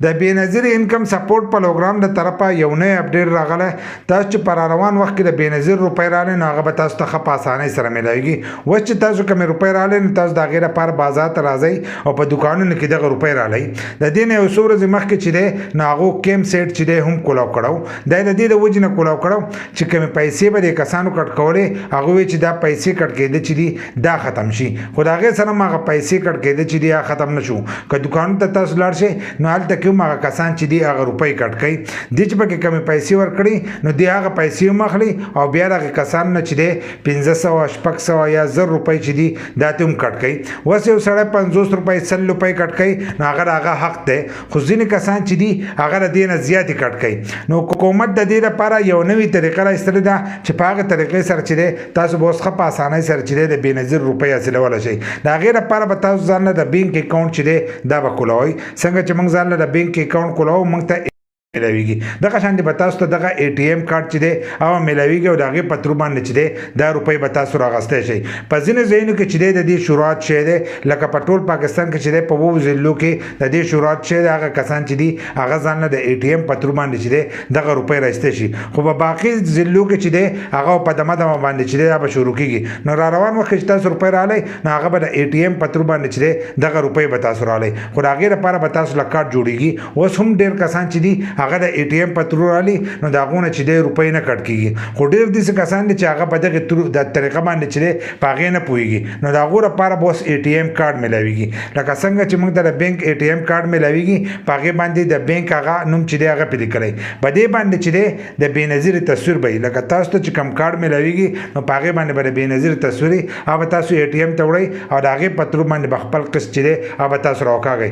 د بېنظیر انکم سپورټ پروګرام د طرفه یو نوی اپډیټ راغلی. تاسو چې پر روان وخت کې د بېنظیر روپۍ راغلي نو هغه به تاسو ته ښه په اسانۍ سره میلاویږي. اوس چې تاسو کومې روپۍ راغلي نو تاسو د هغې لپاره بازار ته راځئ او په دوکانونو کې دغه روپۍ راغلئ. د دې نه یو څو ورځې مخکې چې دی نو هغو کیم سیټ چې دی هم کولاو کړو. دا د دې د وجې نه کولاو کړو چې کومې پیسې به د کسانو کټ کولې هغه وایي چې دا پیسې کټ کېده چې دي دا ختم شي، خو د هغې سره هم هغه پیسې کټ کېده چې دي هغه ختم نه شو. که دوکانونو ته تاسو لاړ شئ نو هلته کې هم هغه کسان چې دي هغه روپۍ کټ کوي. دې چې پکې کومې پیسې ورکړي نو دې هغه پیسې هم اخلي او بیا د هغې کسانو نه چې دی 500 600 یا 1000 روپۍ چې دي دا ته هم کټ کوي. اوس یو سړی 50 روپۍ 100 روپۍ کټ کوي نو هغه د هغه حق دی، خو ځینې کسان چې دي هغه د دې نه زیاتې کټ کوي. نو حکومت د دې لپاره یو نوې طریقه راایستلې ده چې په هغه طریقې سره چې دی تاسو به اوس ښه په اسانۍ سره چې دی د بېنظیر روپۍ حاصلولی شئ. د هغې لپاره به تاسو ځان له د بینک اکاونټ چې دی دا به کولاوئ. څنګه چې موږ ځان له د بینک اکاونټ کولاوو موږ ته میلاویږي. دغه شان به تاسو ته دغه اے ټي ایم کارت چې دی هغه میلاویږي او د هغې په ترو باندې چې دی دا روپۍ به تاسو راغستی شئ. په ځینو ځایونو کې چې دی د دې شروعات شوی دی لکه په ټول پاکستان کې چې دی په 2 ضلعو کې د دې شروعات شوی دی. هغه کسان چې دي هغه ځان له د اے ټي ایم په ترو باندې چې دی دغه روپۍ راایستی شي، خو په باقي ضلعو کې چې دی هغه په دمه دمه باندې چې دی دا به شروع کېږي. نو را روان وخت کې چې تاسو روپۍ راغلی نو هغه به د اے ټي ایم په ترو باندې چې دی دغه روپۍ به تاسو راغلی، خو د هغې لپاره به تاسو له کارت جوړېږي. اوس هم ډېر کسان چې دي هغه د اے ټي ایم په ترو راغلي نو د هغو نه چې دی روپۍ نه کټ کېږي، خو ډېر داسې کسان دي چې هغه په دغې د طریقه باندې چې دی په هغې نه پوهېږي. نو د هغو لپاره به اوس اے ټي ایم کارت میلاویږي. لکه څنګه چې موږ ته د بینک اے ټي ایم کارت میلاویږي په هغې باندې د بینک هغه نوم چې دی هغه پې لیکلی په دې باندې چې دی د بېنظیر تصویر به وي. لکه تاسو ته چې کوم کارت میلاویږي نو په هغې باندې به د بېنظیر تصویر وي. هغه به تاسو اے ټي ایم ته وړئ او د هغې په ترو باندې به خپل قسط چې دی هغه به تاسو راوکاږئ.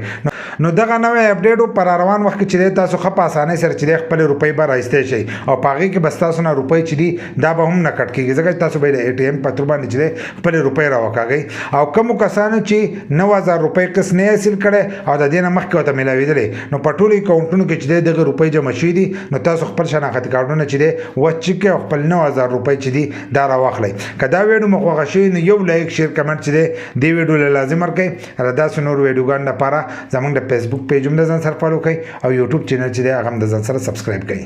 نو دغه نوی اپډیټ پر روان وخت کې چې دی تاسو ښه په اسانۍ سره چې دی خپلې روپۍ به راایستی شئ او په هغې کې به ستاسو نه روپۍ چې دي دا به هم نه کټ کېږي، ځکه چې تاسو به یې د اے ټي ایم په ترو باندې چې دی خپلې روپۍ راوکاږئ. او کومو کسانو چې 9000 روپۍ قسط نه حاصل کړی او د دې نه مخکې ورته میلاوېدلی نو په ټولو اکاونټونو کې چې دی دغه روپۍ جمع شوي دي نو تاسو خپل شناختي کارډونه چې دی وچیک کړئ او خپل 9000 روپۍ چې دي دا راواخلئ. که دا ویډیو مو خوښه شوي نو یو لایک شیر کمنټ چې دی دې ویډیو له لازم ورکړئ. د داسې نورو ویډیوګانو لپاره زموږ د فیسبوک پیج هم د ځان سره فالو کړئ او یوټیوب چینل چې دی هغه هم د ځان سره سبسکرایب کړئ.